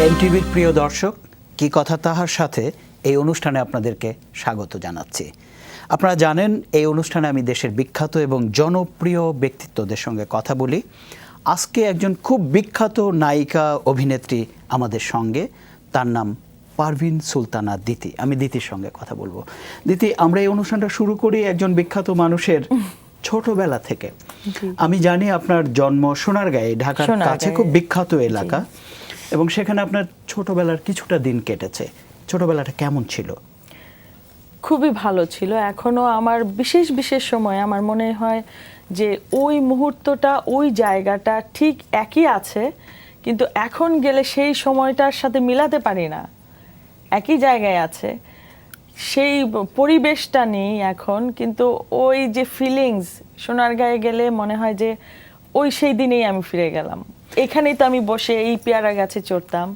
এনটিভির প্রিয় দর্শক, কি কথা তাহার সাথে এই অনুষ্ঠানে আপনাদেরকে স্বাগত জানাচ্ছি। আপনারা জানেন, এই অনুষ্ঠানে আমি দেশের বিখ্যাত এবং জনপ্রিয় ব্যক্তিত্বদের সঙ্গে কথা বলি। আজকে একজন খুব বিখ্যাত নায়িকা অভিনেত্রী আমাদের সঙ্গে, তার নাম পারভিন সুলতানা দিতি। আমি দিতির সঙ্গে কথা বলবো। দিতি, আমরা এই অনুষ্ঠানটা শুরু করি একজন বিখ্যাত মানুষের ছোটবেলা থেকে। আমি জানি আপনার জন্ম সোনারগাঁয়ে, ঢাকার কাছে খুব বিখ্যাত এলাকা, এবং সেখানে আপনার ছোটবেলার কিছুটা দিন কেটেছে। ছোটবেলাটা কেমন ছিল? খুবই ভালো ছিল। এখনো আমার বিশেষ বিশেষ সময় আমার মনে হয় যে ওই মুহূর্তটা, ওই জায়গাটা ঠিক একই আছে, কিন্তু এখন গেলে সেই সময়টার সাথে মিলাতে পারি না। একই জায়গায় আছে, সেই পরিবেশটা নেই এখন, কিন্তু ওই যে ফিলিংস, সোনারগাঁয়ে গেলে মনে হয় যে ওই সেই দিনেই আমি ফিরে গেলাম। এখানেই তো আমি বসে এই পেয়ারা গাছে চড়তাম,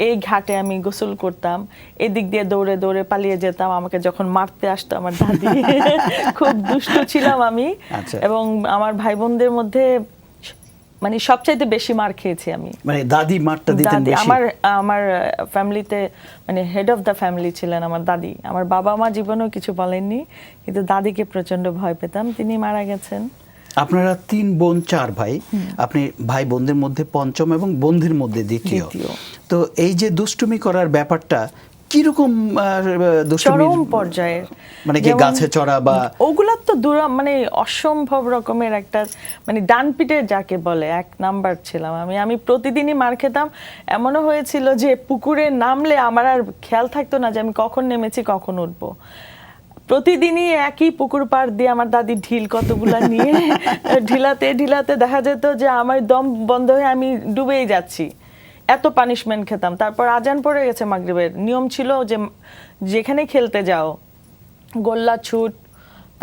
এই ঘাটে আমি গোসল করতাম, এদিক দিয়ে দৌড়ে দৌড়ে পালিয়ে যেতাম আমাকে যখন মারতে আসতো আমার দাদি। খুব দুষ্ট ছিলাম আমি। এবং আমার ভাই বোনদের মধ্যে মানে সবচাইতে বেশি মার খেয়েছি আমি। মানে দাদি মারটা দিতেন বেশি? আমার ফ্যামিলিতে মানে হেড অফ দ্য ফ্যামিলি ছিলেন আমার দাদি। আমার বাবা মা জীবনেও কিছু বলেননি, কিন্তু দাদিকে প্রচন্ড ভয় পেতাম। তিনি মারা গেছেন। আপনারা 3 বোন 4 ভাই, আপনি ভাই বোনদের মধ্যে পঞ্চম এবং বোনদের মধ্যে দ্বিতীয়। তো এই যে দুষ্টুমি করার ব্যাপারটা কিরকম চরম পর্যায়ের, মানে কি গাছে চড়া বা ওগুলা তো মানে অসম্ভব রকমের একটা মানে ডান পিটে যাকে বলে এক নাম্বার ছিলাম আমি। আমি প্রতিদিনই মার খেতাম। এমনও হয়েছিল যে পুকুরে নামলে আমার আর খেয়াল থাকতো না যে আমি কখন নেমেছি কখন উঠবো। প্রতিদিনই একই পুকুর পাড় দিয়ে আমার দাদি ঢিল কতগুলা নিয়ে ঢিলাতে ঢিলাতে দেখা যেত যে আমার দম বন্ধ হয়ে আমি ডুবেই যাচ্ছি। এত পানিশমেন্ট খেতাম। তারপর আজান পড়ে গেছে মাগরিবের, নিয়ম ছিল যে যেখানে খেলতে যাও, গোল্লা ছুট,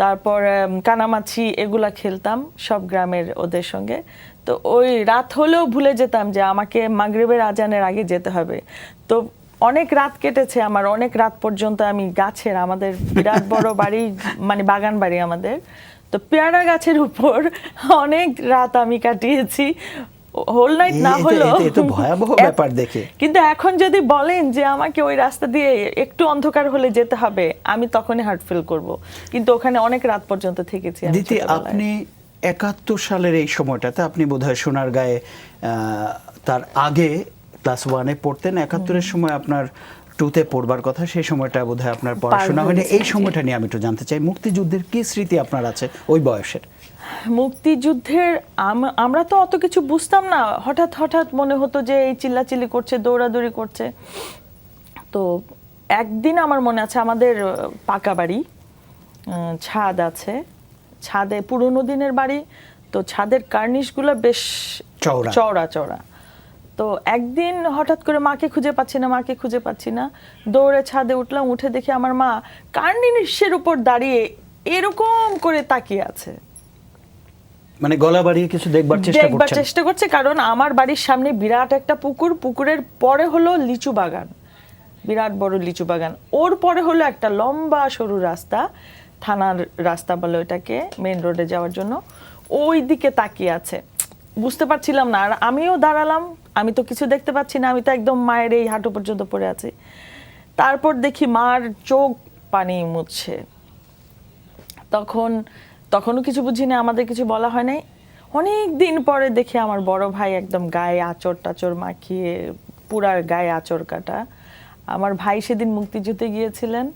তারপর কানামাছি, এগুলা খেলতাম সব গ্রামের ওদের সঙ্গে। তো ওই রাত হলেও ভুলে যেতাম যে আমাকে মাগরিবের আজানের আগে যেতে হবে। তো অনেক রাত কেটেছে আমার, অনেক রাত পর্যন্ত আমি গাছের, আমাদের বিরাট বড় বাড়ি, মানে বাগান বাড়ি আমাদের, তো পেয়ারা গাছের উপর অনেক রাত আমি কাটিয়েছি। হোল নাইট না হলো, ভয়াবহ ব্যাপার দেখে। কিন্তু এখন যদি বলেন যে আমাকে ওই রাস্তা দিয়ে একটু অন্ধকার হলে যেতে হবে, আমি তখনই হার্ট ফিল করব। কিন্তু ওখানে অনেক রাত পর্যন্ত থেকেছি। দিদি, আপনি 71 সালের এই সময়টাতে আপনি বোধহয় সোনারগাঁয়ে তার আগে ক্লাস 1-এ পড়তেন। 71-এর সময় আপনার 2-তে পড়বার কথা, সেই সময়টা বোধহয় আপনার পড়াশোনা হয়নি। এই সময়টা নিয়ে আমি একটু জানতে চাই, মুক্তিযুদ্ধের কি স্মৃতি আপনার আছে ওই বয়সের? মুক্তিযুদ্ধের আমরা তো অত কিছু বুঝতাম না। হঠাৎ হঠাৎ মনে হতো যে এই চিল্লাচিল্লি করছে, দৌড়াদৌড়ি করছে। তো একদিন আমার মনে আছে, আমাদের পাকা বাড়ি, ছাদ আছে, ছাদে পুরোনো দিনের বাড়ি, তো ছাদের কার্নিশগুলো বেশ চওড়া চওড়া। তো একদিন হঠাৎ করে মাকে খুঁজে পাচ্ছি না, দৌড়ে ছাদে উঠলাম, উঠে দেখি আমার মা কার্নিশের উপর দাঁড়িয়ে এরকম করে তাকিয়ে আছে, মানে গলা বাড়িয়ে কিছু দেখবার চেষ্টা করছে। কারণ আমার বাড়ির সামনে বিরাট একটা পুকুর, পুকুরের পরে হলো লিচু বাগান, বিরাট বড় লিচু বাগান, ওর পরে হলো একটা লম্বা সরু রাস্তা, থানার রাস্তা বলে ওটাকে, মেইন রোডে যাওয়ার জন্য। ওই দিকে তাকিয়ে আছে, বুঝতে পারছিলাম না। আর আমিও দাঁড়ালাম, আমি তো কিছু দেখতে পাচ্ছি না, আমি তো একদম মায়ের এই হাঁটু পর্যন্ত পড়ে আছি। তারপর দেখি মার চোখ পানি মুছছে। তখনও কিছু বুঝি না, আমাদের কিছু বলা হয় নাই। অনেক দিন পরে দেখি আমার বড় ভাই একদম গায়ে আঁচড় টাচড় মাখিয়ে, পুরা গায়ে আঁচড় কাটা। আমার ভাই সেদিন মুক্তিযুদ্ধে গিয়েছিলেন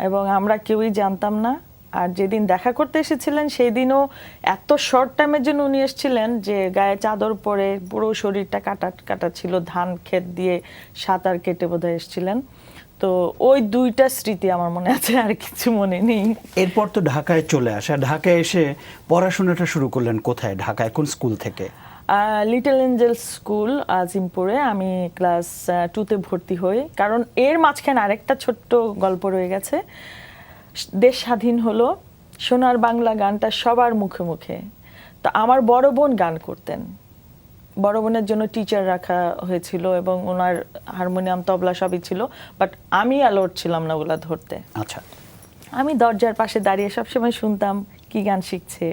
এবং আমরা কেউই জানতাম না। আর যেদিন দেখা করতে এসেছিলেন সেই দিনও এত শর্ট টাইমের জন্য উনি এসেছিলেন যে গায়ে চাদর পরে, পুরো শরীরটা কাটা কাটা ছিল, ধান ক্ষেত দিয়ে সাঁতার কেটে বোধহয় এসেছিলেন। তো ওই 2টা স্মৃতি আমার মনে আছে, আর কিছু মনে নেই। এরপর তো ঢাকায় চলে আসা, ঢাকায় এসে পড়াশোনাটা শুরু করলেন কোথায়? ঢাকায় কোন স্কুল থেকে? লিটল এঞ্জেল স্কুল আজিমপুরে আমি ক্লাস 2-তে ভর্তি হই। কারণ এর মাঝখানে আরেকটা ছোট্ট গল্প রয়ে গেছে। দেশ স্বাধীন হলো, সোনার বাংলা গানটা সবার মুখে মুখে। তো আমার বড় বোন গান করতেন, বড় বোনের জন্য টিচার রাখা হয়েছিল এবং ওনার হারমোনিয়াম তবলা সবই ছিল, বাট আমি অ্যালাউড ছিলাম না ওগুলা ধরতে। আচ্ছা, আমি দরজার পাশে দাঁড়িয়ে সবসময় শুনতাম কি গান শিখছে,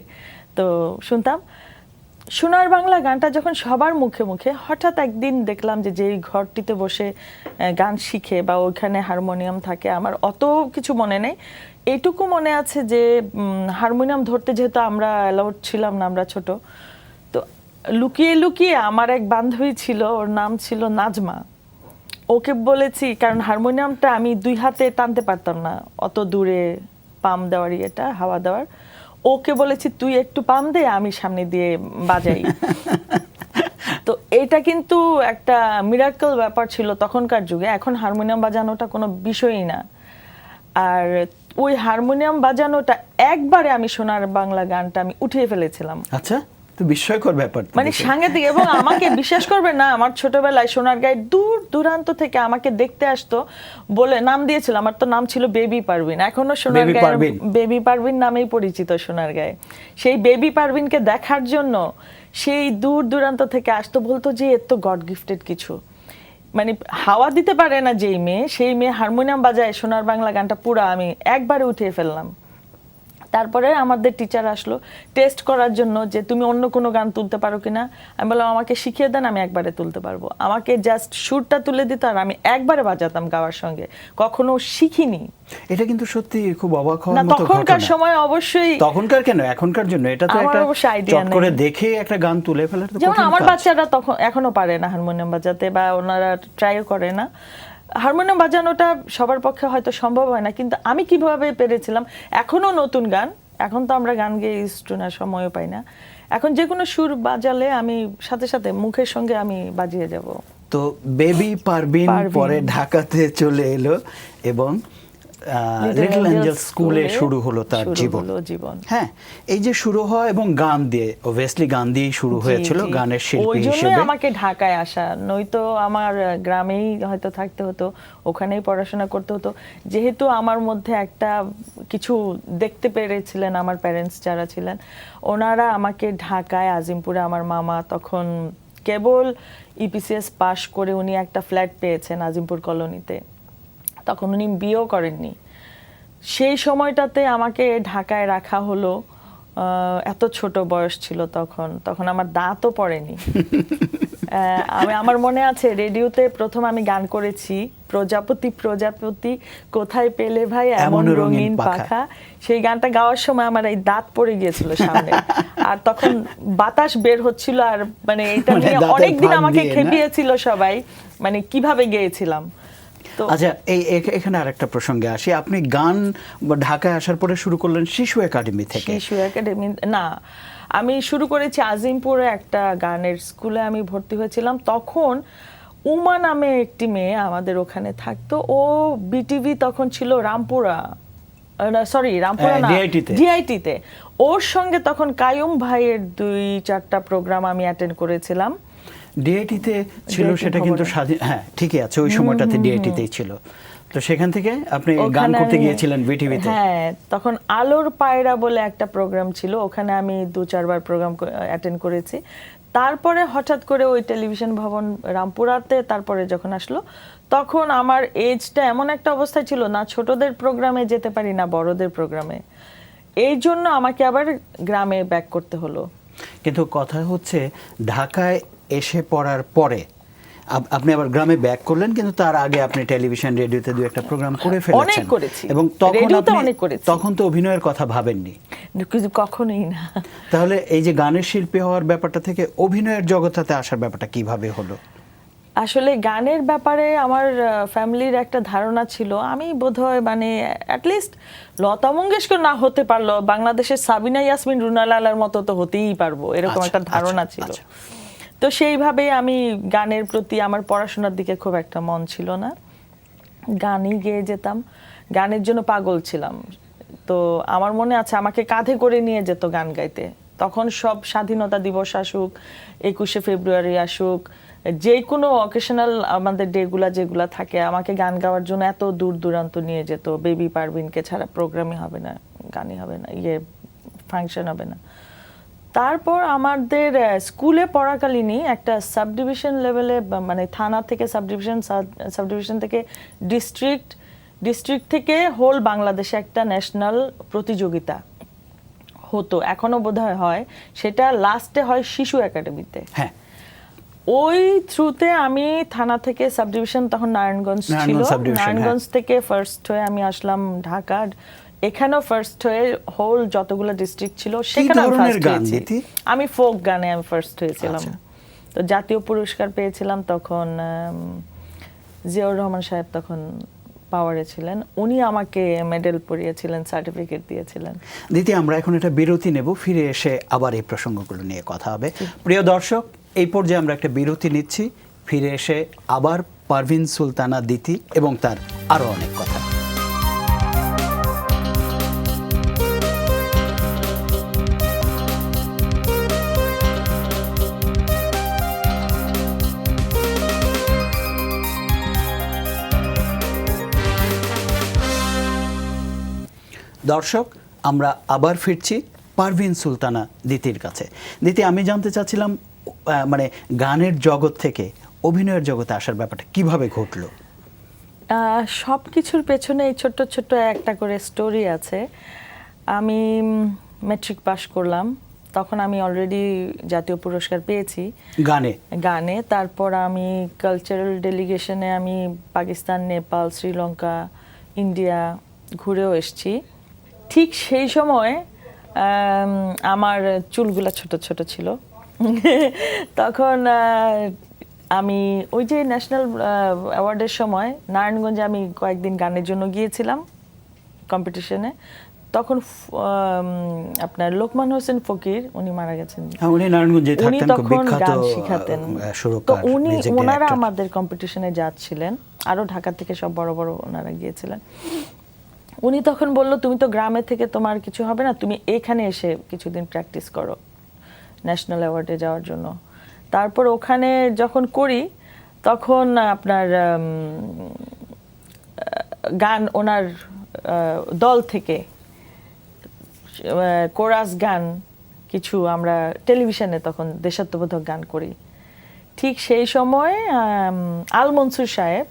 তো শুনতাম। সোনার বাংলা গানটা যখন সবার মুখে মুখে, হঠাৎ একদিন দেখলাম যে যেই ঘরটিতে বসে গান শিখে বা ওইখানে হারমোনিয়াম থাকে, আমার অত কিছু মনে নেই, এইটুকু মনে আছে যে হারমোনিয়াম ধরতে যেহেতু আমরা অ্যালাউড ছিলাম না, আমরা ছোট, তো লুকিয়ে লুকিয়ে আমার এক বান্ধবী ছিল, ওর নাম ছিল নাজমা, ওকে বলেছি, কারণ হারমোনিয়ামটা আমি 2 হাতে টানতে পারতাম না, অত দূরে পাম দেওয়ার ইয়েটা, হাওয়া দেওয়ার, ওকে বলেছি তুই একটু পাম দে, আমি সামনে দিয়ে বাজাই। তো এটা কিন্তু একটা মিরাকল ব্যাপার ছিল তখনকার যুগে। এখন হারমোনিয়াম বাজানোটা কোনো বিষয়ই না। আর ওই হারমোনিয়াম বাজানোটা একবারে আমি সোনার বাংলা গানটা আমি উঠিয়ে ফেলেছিলাম। আচ্ছা, তো বিস্ময়কর ব্যাপার তো মানে দেখে। সাংঘাতিক। এবং আমাকে বিশ্বাস করবে না, আমার ছোটবেলায় সোনারগাঁয়ে দূর দূরান্ত থেকে আমাকে দেখতে আসতো, বলে নাম দিয়েছিল, আমার তো নাম ছিল বেবি পারভিন, এখনো সোনারগাঁয়ে বেবি পারভিন নামেই পরিচিত সোনারগাঁয়ে। সেই বেবি পারভিনকে দেখার জন্য সেই দূর দূরান্ত থেকে আসতো, বলতো যে এত গড গিফটেড কিছু, মানে হাওয়া দিতে পারে না যেই মেয়ে, সেই মেয়ে হারমোনিয়াম বাজায় সোনার বাংলা গানটা পুরো আমি একবারে উঠিয়ে ফেললাম। তারপরে আমাদের টিচার আসলো টেস্ট করার জন্য যে তুমি অন্য কোনো গান তুলতে পারো কিনা। আমি বললাম আমাকে শিখিয়ে দেন, আমি একবারে তুলতে পারবো। আমাকে জাস্ট সুরটা তুলে দিত আর আমি একবারে বাজাতাম গাওয়ার সঙ্গে, কখনো শিখিনি। এটা কিন্তু সত্যি খুব অবাক হওয়ার না, মতো তখনকার ঘটনা। সময় অবশ্যই, তখনকার কেন, এখনকার জন্য এটা তো আমার একটা অবশ্য idea চট করে নেই। দেখে একটা গান তুলে ফেলার তো যেমন কঠিন আমার কাজ। বাচ্চারা তখন এখনো পারে না হারমোনিয়াম বাজাতে, বা ওনারা ট্রাইও করে না। হারমোনিয়াম বাজানোটা সবার পক্ষে হয়তো সম্ভব হয় না, কিন্তু আমি কিভাবে পেরেছিলাম। এখনো নতুন গান, এখন তো আমরা গান গেয়ে ইউজড না, সময়ও পাই না, এখন যে কোনো সুর বাজালে আমি সাথে সাথে মুখের সঙ্গে আমি বাজিয়ে যাব। তো বেবি পারভিন পরে ঢাকাতে চলে এলো এবং লিটল অ্যাঞ্জেল স্কুলে শুরু হলো তার জীবন। হ্যাঁ, এই যে শুরু হয় এবং গান দিয়ে, অবভিয়াসলি গান দিয়েই শুরু হয়েছিল, গানের শিল্পী ওই জন্যই হিসেবে। আমাকে ঢাকায় আসা, নয়তো আমার গ্রামেই হয়তো থাকতে হতো, ওখানেই পড়াশোনা করতে হতো। যেহেতু আমার মধ্যে একটা কিছু দেখতে পেরেছিলেন আমার প্যারেন্টস যারা ছিলেন, ওনারা আমাকে ঢাকায় আজিমপুরে, আমার মামা তখন কেবল ইপিসিএস পাশ করে উনি একটা ফ্ল্যাট পেয়েছেন আজিমপুর কলোনিতে, তখন উনি বিয়েও করেননি। সেই সময়টাতে আমাকে ঢাকায় রাখা হলো, এত ছোট বয়স ছিল তখন আমার দাঁতও পড়েনি। আমার মনে আছে রেডিওতে প্রথম আমি গান করেছি, প্রজাপতি প্রজাপতি কোথায় পেলে ভাই এমন রঙিন পাখা। সেই গানটা গাওয়ার সময় আমার এই দাঁত পড়ে গিয়েছিল সামনে, আর তখন বাতাস বের হচ্ছিল, আর মানে এটা নিয়ে অনেকদিন আমাকে খেপিয়েছিল সবাই, মানে কিভাবে গেয়েছিলাম। আচ্ছা, এখানে আরেকটা প্রসঙ্গে আসি। আপনি গান ঢাকায় আসার পরে শুরু করলেন শিশু একাডেমি থেকে? শিশু একাডেমি না, আমি শুরু করেছি আজিমপুরে একটা গানের স্কুলে আমি ভর্তি হয়েছিলাম। তখন উমা নামে একটি মেয়ে আমাদের ওখানে থাকতো, ও বিটিভি তখন ছিল রামপুরা, সরি রামপুরা না, ডিআইটিতে। ওর সঙ্গে তখন কায়ুম ভাইয়ের 2-4টা প্রোগ্রাম আমি অ্যাটেন্ড করেছিলাম। ডিআইটিতে ছিল সেটা কিন্তু স্বাধীন, হ্যাঁ ঠিকই আছে, ওই সময়টাতে ডিআইটিতেই ছিল। তো সেখান থেকে আপনি গান করতে গিয়েছিলেন বিটিভিতে? হ্যাঁ, তখন আলোর পায়রা বলে একটা প্রোগ্রাম ছিল, ওখানে আমি 2-4 বার প্রোগ্রাম অ্যাটেন্ড করেছি। তারপরে হঠাৎ করে ওই টেলিভিশন ভবন রামপুরাতে তারপরে যখন আসলো, তখন আমার এজটা এমন একটা অবস্থায় ছিল না, ছোটদের প্রোগ্রামে যেতে পারি না বড়দের প্রোগ্রামে, এই জন্য আমাকে আবার গ্রামে ব্যাক করতে হলো। কিন্তু কথা হচ্ছে ঢাকায় এসে পড়ার পরে আপনি আবার গ্রামে ব্যাক করলেন, কিন্তু তার আগে আপনি টেলিভিশন রেডিওতে 2-1টা প্রোগ্রাম করে ফেলেছেন। অনেক করেছি, এবং তখন তো অভিনয়ের কথা ভাবেননি? কখনোই না। তাহলে এই যে গানের শিল্পী হওয়ার ব্যাপারটা থেকে অভিনয়ের জগতে আসার ব্যাপারটা কিভাবে হলো? আসলে গানের ব্যাপারে আমার ফ্যামিলির একটা ধারণা ছিল, আমি বোধহয় মানে অ্যাটলিস্ট লতা মঙ্গেশকর না হতে পারলো, বাংলাদেশের সাবিনা ইয়াসমিন, রুনা লালার মতো তো হতেই পারবো, এরকম একটা ধারণা ছিল। তো সেইভাবে আমি গানের প্রতি, আমার পড়াশোনার দিকে খুব একটা মন ছিল না, গানই গেয়ে যেতাম, গানের জন্য পাগল ছিলাম। তো আমার মনে আছে আমাকে কাঁধে করে নিয়ে যেত গান গাইতে, তখন সব স্বাধীনতা দিবস আসুক, 21শে ফেব্রুয়ারি আসুক, যে কোনো অকেশনাল আমাদের ডেগুলা যেগুলা থাকে, আমাকে গান গাওয়ার জন্য এত দূর দূরান্ত নিয়ে যেত। বেবি পারভিনকে ছাড়া প্রোগ্রামই হবে না, গানই হবে না, ফাংশন হবে না। তারপর আমাদের স্কুলে পড়াকালীনই একটা সাব ডিভিশন লেভেলে, মানে থানা থেকে সাব ডিভিশন থেকে ডিস্ট্রিক্ট থেকে হোল বাংলাদেশে একটা ন্যাশনাল প্রতিযোগিতা হতো, এখনো বোধহয় হয়, সেটা লাস্টে হয় শিশু একাডেমিতে। হ্যাঁ, ওই থ্রুতে আমি থানা থেকে সাব ডিভিশন, তখন নারায়ণগঞ্জ ছিল, নারায়ণগঞ্জ সাব ডিভিশন, নারায়ণগঞ্জ থেকে ফার্স্ট হয়ে আমি আসলাম ঢাকা, এখানেও ফার্স্ট হয়ে হোল যতগুলো ডিস্ট্রিক্ট ছিল সেখানে ধরনের গান দিতি? আমি ফোক গানে আমি ফার্স্ট হয়েছিলাম। আচ্ছা। তো জাতীয় পুরস্কার পেয়েছিলাম তখন, জিয়াউর রহমান সাহেব তখন পাওয়ারে ছিলেন, উনি আমাকে মেডেল পরিয়েছিলেন, সার্টিফিকেট দিয়েছিলেন। দিদি, আমরা এখন একটা বিরতি নেব, ফিরে এসে আবার এই প্রসঙ্গগুলো নিয়ে কথা হবে। প্রিয় দর্শক, এই পর্যায়ে আমরা একটা বিরতি নিচ্ছি, ফিরে এসে আবার পারভিন সুলতানা দিতি এবং তার আরো অনেক কথা। দর্শক, আমরা আবার ফিরছি পারভিন সুলতানা দিতির কাছে। দিতি, আমি জানতে চাচ্ছিলাম মানে গানের জগৎ থেকে অভিনয়ের জগতে আসার ব্যাপারটা কিভাবে ঘটলো? সব কিছুর পেছনে এই ছোট্ট ছোট্ট একটা করে স্টোরি আছে। আমি মেট্রিক পাস করলাম, তখন আমি অলরেডি জাতীয় পুরস্কার পেয়েছি গানে। তারপর আমি কালচারাল ডেলিগেশনে আমি পাকিস্তান, নেপাল, শ্রীলঙ্কা, ইন্ডিয়া ঘুরেও এসেছি। ঠিক সেই সময় আমার চুলগুলা ছোট ছোট ছিল। তখন আমি ওই যে ন্যাশনাল অ্যাওয়ার্ডের সময় নারায়ণগঞ্জে আমি কয়েকদিন গানের জন্য গিয়েছিলাম কম্পিটিশনে। তখন আপনার লোকমান হোসেন ফকির, উনি মারা গেছেন, উনি নারায়ণগঞ্জে থাকতেন, উনি তখন গান শিখাতেন। তো উনি ওনারা আমাদের কম্পিটিশনে যাচ্ছিলেন, আরো ঢাকা থেকে সব বড় বড় ওনারা গিয়েছিলেন। উনি তখন বলল, তুমি তো গ্রামে থেকে তোমার কিছু হবে না, তুমি এখানে এসে কিছুদিন প্র্যাকটিস করো ন্যাশনাল অ্যাওয়ার্ডে যাওয়ার জন্য। তারপর ওখানে যখন করি তখন আপনার গান ওনার দল থেকে কোরাস গান কিছু আমরা টেলিভিশনে তখন দেশাত্মবোধক গান করি। ঠিক সেই সময় আল মনসুর সাহেব,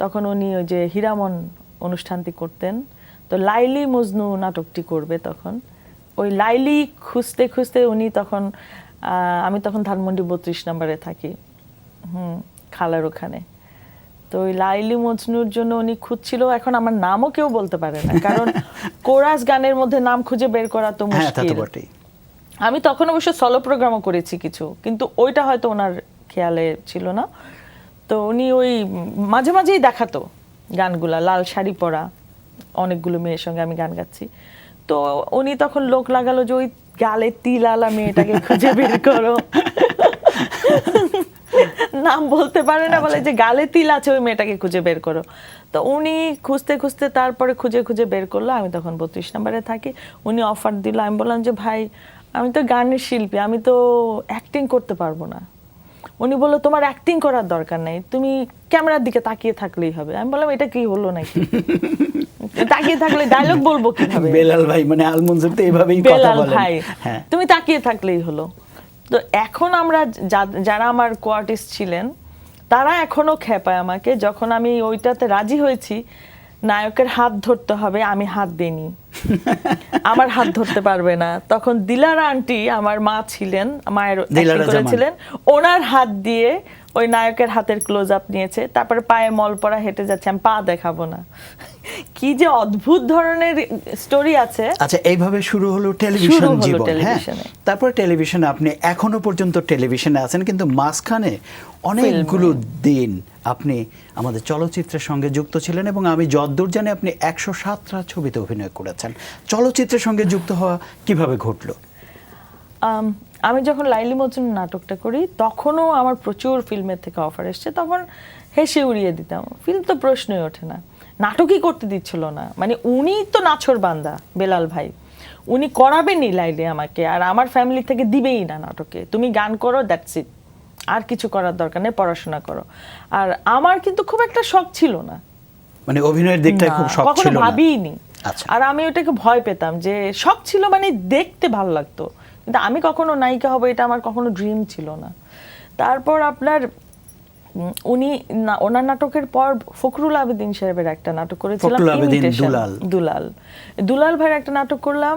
তখন উনি ওই যে হীরামন অনুষ্ঠানটি করতেন, তো লাইলি মজনু নাটকটি করবে তখন। ওই লাইলি খুঁজতে খুঁজতে উনি তখন, আমি তখন ধানমন্ডি 32 নম্বরে থাকি, খালার ওখানে। তো ওই লাইলি মজনুর জন্য উনি খুঁজছিল। এখন আমার নামও কেউ বলতে পারে না, কারণ কোরাস গানের মধ্যে নাম খুঁজে বের করা তো মুশকিল। আমি তখন অবশ্য সলো প্রোগ্রামও করেছি কিছু, কিন্তু ওইটা হয়তো ওনার খেয়ালে ছিল না। তো উনি ওই মাঝে মাঝেই দেখাতো গানগুলা, লাল শাড়ি পরা অনেকগুলো মেয়ের সঙ্গে আমি গান গাচ্ছি। তো উনি তখন লোক লাগালো যে ওই গালে তিলালা মেয়েটাকে খুঁজে বের করো। নাম বলতে পারে না, বলে যে গালে তিল আছে ওই মেয়েটাকে খুঁজে বের করো। তো উনি খুঁজতে খুঁজতে তারপরে খুঁজে খুঁজে বের করলো। আমি তখন 32 নম্বরে থাকি। উনি অফার দিল। আমি বললাম যে ভাই, আমি তো গানের শিল্পী, আমি তো অ্যাক্টিং করতে পারবো না। উনি বললো, তোমার অ্যাক্টিং করার দরকার নেই, তুমি ক্যামেরার দিকে তাকিয়ে থাকলেই হবে। আমি বললাম, এটা কি হলো নাকি? তাকিয়ে থাকলে ডায়লগ বলবো কিভাবে? বেলাল ভাই, মানে আল মনসুর তো এইভাবেই কথা বলেন। ভাই, তুমি তাকিয়ে থাকলেই হলো। তো এখন আমরা যারা আমার কোয়ার্টিস্ট ছিলেন তারা এখনো খেপায় আমাকে, যখন আমি ওইটাতে রাজি হয়েছি নায়কের হাত ধরতে হবে, আমি হাত দেইনি, আমার হাত ধরতে পারবে না। তখন দিলারা আন্টি, আমার মা ছিলেন, মায়ের করেছিলেন, ওনার হাত দিয়ে ওই নায়কের হাতের ক্লোজ আপ নিয়েছে। তারপরে পায়ে মল পরা হেঁটে যাচ্ছে, আমি পা দেখাবো না। কি যে অদ্ভুত ধরনের স্টোরি আছে। আচ্ছা, এইভাবে শুরু হলো টেলিভিশন জীবন। হ্যাঁ, তারপরে টেলিভিশনে আপনি এখনো পর্যন্ত টেলিভিশনে আছেন, কিন্তু মাঝখানে অনেকগুলো দিন আপনি আমাদের চলচ্চিত্রের সঙ্গে যুক্ত ছিলেন, এবং আমি যতদূর জানি আপনি 107টা ছবিতে অভিনয় করেছেন। চলচ্চিত্রের সঙ্গে যুক্ত হওয়া কিভাবে ঘটলো? আমি যখন লাইলি মজনু নাটকটা করি তখনও আমার প্রচুর ফিল্মের থেকে অফার এসছে, তখন হেসে উড়িয়ে দিতাম। ফিল্ম তো প্রশ্নই ওঠে না, নাটকই করতে দিচ্ছিল না। মানে উনি তো নাছর বান্দা বেলাল ভাই, উনি করাবেনই লাইলি আমাকে, আর আমার ফ্যামিলি থেকে দিবেই না নাটকে। তুমি গান করো, দ্যাটস ইট, আর কিছু করার দরকার নেই, পড়াশোনা করো। আর আমার কিন্তু খুব একটা শখ ছিল না, মানে অভিনয়ের দিকটা খুব শখ ছিল না, ভাবিনি। আর আমি ওটাকে ভয় পেতাম, যে শখ ছিল মানে দেখতে ভালো লাগতো, কিন্তু আমি কখনো নায়িকা হব এটা আমার কখনো ড্রিম ছিল না। তারপর আপনার উনি ওনার নাটকের পর ফখরুল আবেদিন সাহেবের একটা নাটক করেছিলাম, দুলাল ভাইয়ের একটা নাটক করলাম,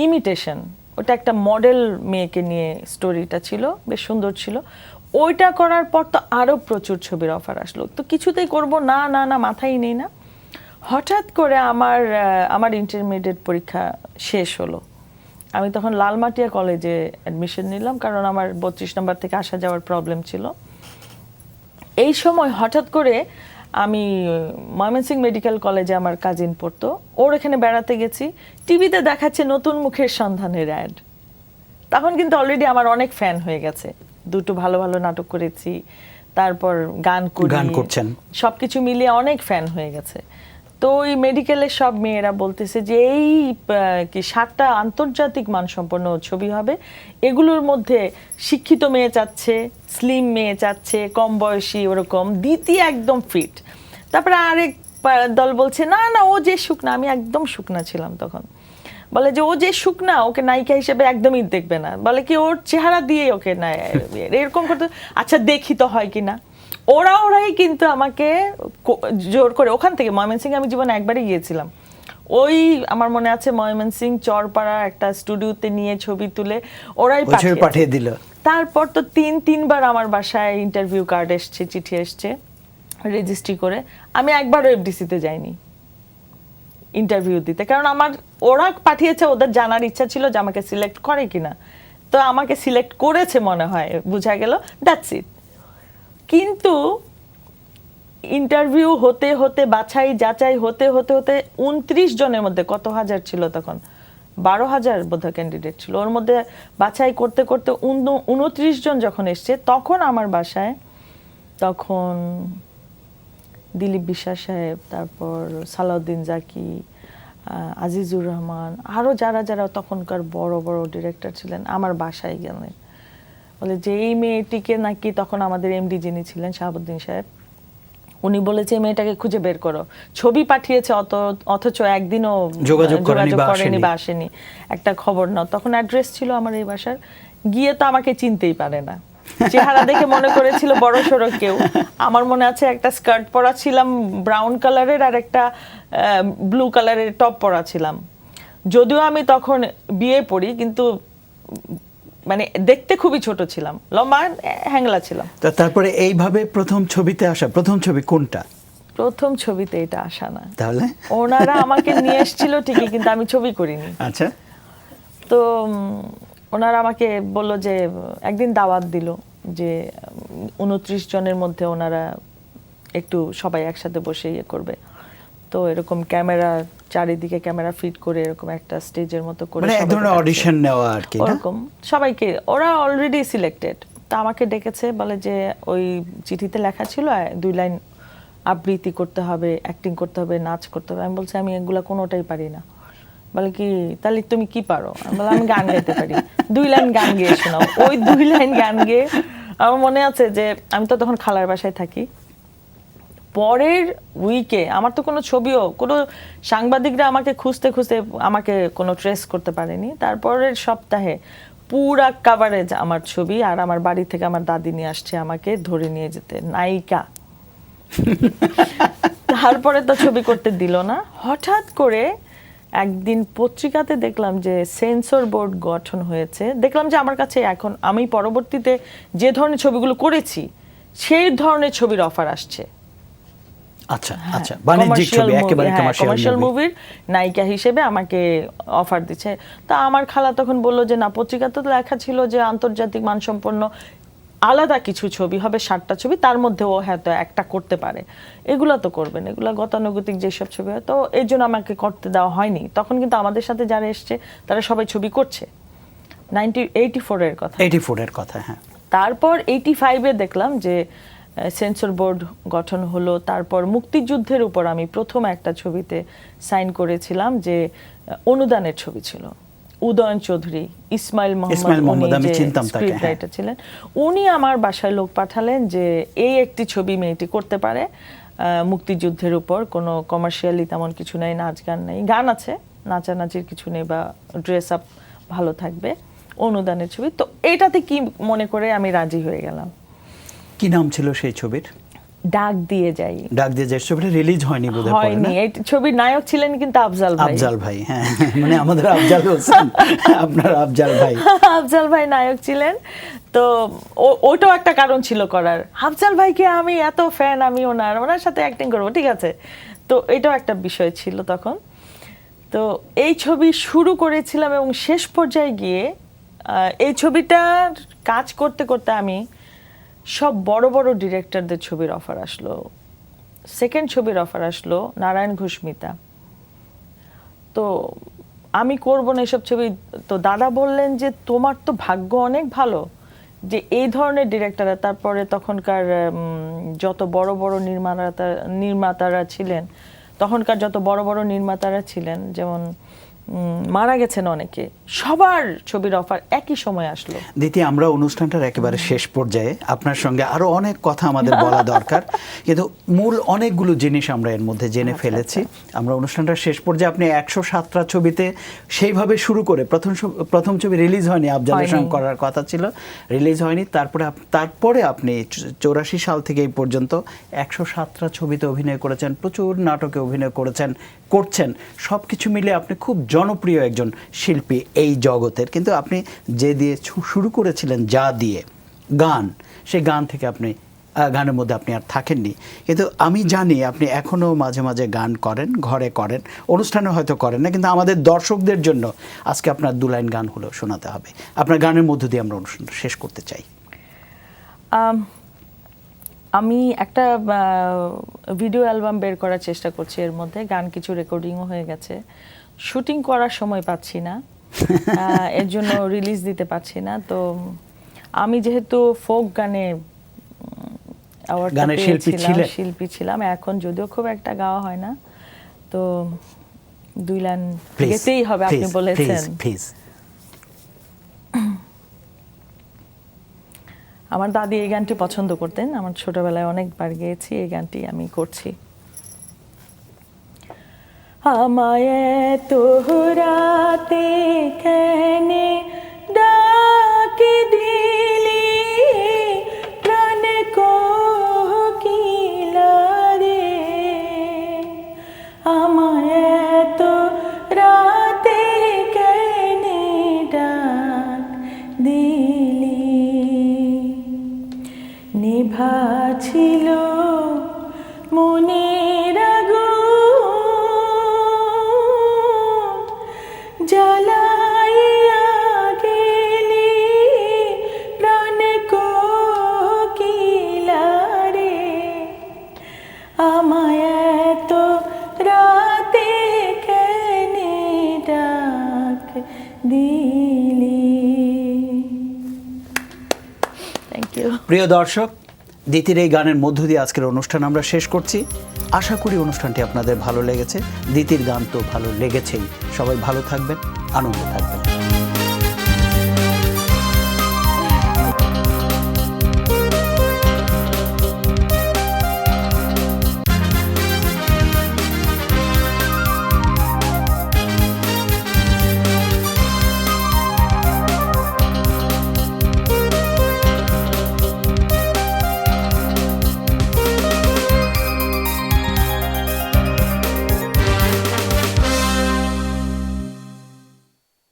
ইমিটেশন, ওটা একটা মডেল মেয়েকে নিয়ে স্টোরিটা ছিল, বেশ সুন্দর ছিল। ওইটা করার পর তো আরও প্রচুর ছবির অফার আসলো, তো কিছুতেই করব না না না, মাথায় নেই না। হঠাৎ করে আমার ইন্টারমিডিয়েট পরীক্ষা শেষ হলো, আমি তখন লালমাটিয়া কলেজে অ্যাডমিশন নিলাম, কারণ আমার 32 নম্বর থেকে আসা যাওয়ার প্রবলেম ছিল। এই সময় হঠাৎ করে আমি ময়মনসিংহ মেডিকেল কলেজে আমার কাজিন পড়তো, ওর এখানে বেড়াতে গেছি, টিভিতে দেখাচ্ছে নতুন মুখের সন্ধানের অ্যাড। তখন কিন্তু অলরেডি আমার অনেক ফ্যান হয়ে গেছে, দুটো ভালো ভালো নাটক করেছি, তারপর গান করছেন, সবকিছু মিলিয়ে অনেক ফ্যান হয়ে গেছে। তো ওই মেডিকেলের সব মেয়েরা বলতেছে যে এই কি 7টা আন্তর্জাতিক মানসম্পন্ন ছবি হবে, এগুলোর মধ্যে শিক্ষিত মেয়ে চাচ্ছে, স্লিম মেয়ে চাচ্ছে, কম বয়সী, ওরকম দিতি একদম ফিট। তারপরে আরেক দল বলছে না না ও যে শুকনা, আমি একদম শুকনা ছিলাম তখন, বলে যে ও যে শুকনা ওকে নায়িকা হিসেবে একদমই দেখবে না, বলে কি ওর চেহারা দিয়ে ওকে না এরকম করতে। আচ্ছা দেখি তো হয় কিনা। ওরাই কিন্তু আমাকে জোর করে ওখান থেকে, ময়মনসিংহ আমি জীবনে একবারই গিয়েছিলাম, ওই আমার মনে আছে ময়মনসিংহ চরপাড়া একটা স্টুডিওতে নিয়ে ছবি তুলে ওরাই পাঠিয়ে দিল। তারপর তো তিনবার আমার বাসায় ইন্টারভিউ কার্ড এসছে, চিঠি এসছে রেজিস্ট্রি করে। আমি একবারও এফডিসিতে যাইনি ইন্টারভিউ দিতে, কারণ আমার ওরা পাঠিয়েছে, ওদের জানার ইচ্ছা ছিল যে আমাকে সিলেক্ট করে কিনা। তো আমাকে সিলেক্ট করেছে মনে হয়, বোঝা গেল, দ্যাটস ইট। কিন্তু ইন্টারভিউ হতে হতে, বাছাই যাচাই হতে হতে হতে 29 জনের মধ্যে, কত হাজার ছিল তখন, 12,000 বোধহয় ক্যান্ডিডেট ছিল, ওর মধ্যে বাছাই করতে করতে 29 জন যখন এসছে, তখন আমার বাসায় তখন দিলীপ বিশ্বাস সাহেব, তারপর সালাউদ্দিন জাকি, আজিজুর রহমান, আরও যারা যারা তখনকার বড় বড় ডিরেক্টর ছিলেন আমার বাসায় গেলেন, বলে যে এই মেয়েটিকে নাকি, তখন আমাদের এমডি যিনি ছিলেন শাহাবুদ্দিন সাহেব, উনি বলেছে এই মেয়েটাকে খুঁজে বের করো। ছবি পাঠিয়েছে অথচ একদিনও যোগাযোগ করেনি বা আসেনি, একটা খবর নাও। তখন অ্যাড্রেস ছিল আমার এই বাসার, গিয়ে তো আমাকে চিনতেই পারে না, চেহারা দেখে মনে করেছিল বড় সড়ো কেউ। আমার মনে আছে একটা স্কার্ট পরা ছিলাম ব্রাউন কালারের, আর একটা ব্লু কালারের টপ পরা ছিলাম। যদিও আমি তখন বিয়ে পড়ি, কিন্তু মানে দেখতে খুবই ছোট ছিলাম, লম্বা হ্যাংলা ছিলাম। তারপরে এইভাবে প্রথম ছবিতে আসা, প্রথম ছবি কোনটা? প্রথম ছবিতে এটা আসা না, তাহলে ওনারা আমাকে নিয়ে এসেছিল ঠিকই, কিন্তু আমি ছবি করিনি। আচ্ছা। তো ওনারা আমাকে বলল যে একদিন দাওয়াত দিল যে 29 জনের মধ্যে ওনারা একটু সবাই একসাথে বসে ইয়ে করবে। তো এরকম ক্যামেরা, চারিদিকে ক্যামেরা ফিট করে এরকম একটা স্টেজের মতো করে, মানে এক ধরনের অডিশন নেওয়া আর কি, ওরকম সবাইকে, ওরা অলরেডি সিলেক্টেড। তা আমাকে ডেকেছে, বলে যে ওই চিঠিতে লেখা ছিল 2 লাইন আবৃত্তি করতে হবে, অ্যাক্টিং করতে হবে, নাচ করতে হবে। আমি বলছি আমি এগুলা কোনোটাই পারি না। বলে কি তাহলে তুমি কি পারো? আমি বললাম আমি গান গাইতে পারি, 2 লাইন গান গেয়ে শোনাও। ওই 2 লাইন গান গেয়ে, আমার মনে আছে যে আমি তো তখন খালার বাসায় থাকি, পরের উইকে আমার তো কোনো ছবিও, কোনো সাংবাদিকরা আমাকে খুঁজতে খুঁজতে আমাকে কোনো ট্রেস করতে পারেনি। তারপরের সপ্তাহে পুরা কাভারেজ আমার ছবি, আর আমার বাড়ি থেকে আমার দাদি নিয়ে আসছে আমাকে ধরে নিয়ে যেতে, নায়িকা। তারপরে তো ছবি করতে দিল না। হঠাৎ করে একদিন পত্রিকাতে দেখলাম যে সেন্সর বোর্ড গঠন হয়েছে, দেখলাম যে আমার কাছে এখন আমি পরবর্তীতে যে ধরনের ছবিগুলো করেছি সেই ধরনের ছবির অফার আসছে। আচ্ছা আচ্ছা, বাণিজ্যিক ছবি, একেবারে কমার্শিয়াল মুভির নায়িকা হিসেবে আমাকে অফার দিচ্ছে। তা আমার খালা তখন বলল যে না, পত্রিকাতে তো লেখা ছিল যে আন্তর্জাতিক মানসম্পন্ন আলাদা কিছু ছবি হবে, 7টা ছবি, তার মধ্যে ও হয়তো একটা করতে পারে, এগুলো তো করবেন, এগুলো গতানুগতিক যেসব ছবি হয়। তো এর জন্য আমাকে করতে দেওয়া হয়নি। তখন কিন্তু আমাদের সাথে যারা এসছে তারা সবাই ছবি করছে, 1984 এর কথা, 84 এর কথা। হ্যাঁ, তারপর 85-এ দেখলাম যে সেন্সর বোর্ড গঠন হলো। তারপর মুক্তিযুদ্ধের উপর আমি প্রথম একটা ছবিতে সাইন করেছিলাম, যে অনুদানের ছবি ছিল। উদয়ন চৌধুরী, ইসমাইল মোহাম্মদ, আমি চিনতাম তাকে, স্ক্রিপ্টরাইটার ছিলেন। উনি আমার বাসায় লোক পাঠালেন যে এই একটি ছবি মেয়েটি করতে পারে, মুক্তিযুদ্ধের উপর, কোনো কমার্শিয়ালি তেমন কিছু নেই, নাচ গান নেই, গান আছে, নাচানাচির কিছু নেই, বা ড্রেস আপ ভালো থাকবে, অনুদানের ছবি। তো এটাতে কি মনে করে আমি রাজি হয়ে গেলাম। কি নাম ছিল সেই ছবির? ডাক দিয়ে যাই। ডাক দিয়ে যে ছবিটা রিলিজ হয়নি বোধহয় পরে, হয়নি, না? এই ছবির নায়ক ছিলেন কিন্তু আফজাল ভাই। আফজাল ভাই, হ্যাঁ মানে আমাদের আফজাল হোসেন, আপনার আফজাল ভাই। আফজাল ভাই নায়ক ছিলেন। তো ওটাও একটা কারণ ছিল করার, আফজাল ভাইকে আমি এত ফ্যান, আমি ওনার সাথে অ্যাক্টিং করবো, ঠিক আছে। তো এটাও একটা বিষয় ছিল তখন। তো এই ছবি শুরু করেছিলাম এবং শেষ পর্যায়ে গিয়ে এই ছবিটার কাজ করতে করতে আমি সব বড় বড় ডিরেক্টরদের ছবির অফার আসলো। সেকেন্ড ছবির অফার আসলো নারায়ণ ঘোষমিতা। তো আমি করব না এসব ছবি। তো দাদা বললেন যে তোমার তো ভাগ্য অনেক ভালো যে এই ধরনের ডিরেক্টররা, তারপরে তখনকার যত বড় বড় নির্মাতারা ছিলেন, তখনকার যত বড় বড় নির্মাতারা ছিলেন, যেমন মারা গেছেন অনেকে, সবার ছবির অফার একই সময় আসলো। দিতি, আমরা অনুষ্ঠানটার একেবারে শেষ পর্যায়ে, আপনার সঙ্গে আরো অনেক কথা আমাদের বলা দরকার, কিন্তু মূল অনেকগুলো জিনিস আমরা এর মধ্যে জেনে ফেলেছি। আমরা অনুষ্ঠানটার শেষ পর্যায়ে, আপনি 107টা ছবিতে সেইভাবে শুরু করে প্রথম ছবি রিলিজ হয়নি, আফজালের সঙ্গে করার কথা ছিল, রিলিজ হয়নি। তারপরে আপনি 84 সাল থেকে এই পর্যন্ত 107টা ছবিতে অভিনয় করেছেন, প্রচুর নাটকে অভিনয় করছেন। সবকিছু মিলে আপনি খুব জনপ্রিয় একজন শিল্পী এই জগতের। কিন্তু আপনি যে দিয়ে শুরু করেছিলেন, যা দিয়ে গান, সেই গান থেকে আপনি গানের মধ্যে আপনি আর থাকেননি। কিন্তু আমি জানি আপনি এখনও মাঝে মাঝে গান করেন, ঘরে করেন, অনুষ্ঠানে হয়তো করেন না, কিন্তু আমাদের দর্শকদের জন্য আজকে আপনার 2 লাইন গান হলেও শোনাতে হবে। আপনার গানের মধ্য দিয়ে আমরা অনুষ্ঠানটা শেষ করতে চাই। আমি একটা ভিডিও অ্যালবাম বের করার চেষ্টা করছি, এর মধ্যে গান কিছু রেকর্ডিংও হয়ে গেছে। শুটিং করার সময় পাচ্ছি না, এর জন্য রিলিজ দিতে পারছি না। তো আমি যেহেতু ফোক গানে গানের শিল্পী ছিলাম, এখন যদিও খুব একটা গাওয়া হয় না, তো 2 লাইন গেতেই হবে, আপনি বলেছেন। আমার দাদি এই গানটি পছন্দ করতেন, আমার ছোটবেলায় অনেকবার গেয়েছি, এই গানটি আমি করছি। আমায় তোহরাতে কেনে ডাকে দিলি প্রাণ কোকিলা রে, আমায় তোহরাতে কেনে ডাক দিলি, নিভা ছিল মনের আগুন, জ্বালাইয়া গেলি প্রাণ কোকিলা রে, আমায় এত রাতে কেনে ডাক দিলি। Thank you. প্রিয় দর্শক, দিতির এই গানের মধ্য দিয়ে আজকের অনুষ্ঠান আমরা শেষ করছি। আশা করি অনুষ্ঠানটি আপনাদের ভালো লেগেছে। দিতির গান তো ভালো লেগেছেই। সবাই ভালো থাকবেন, আনন্দে থাকবেন।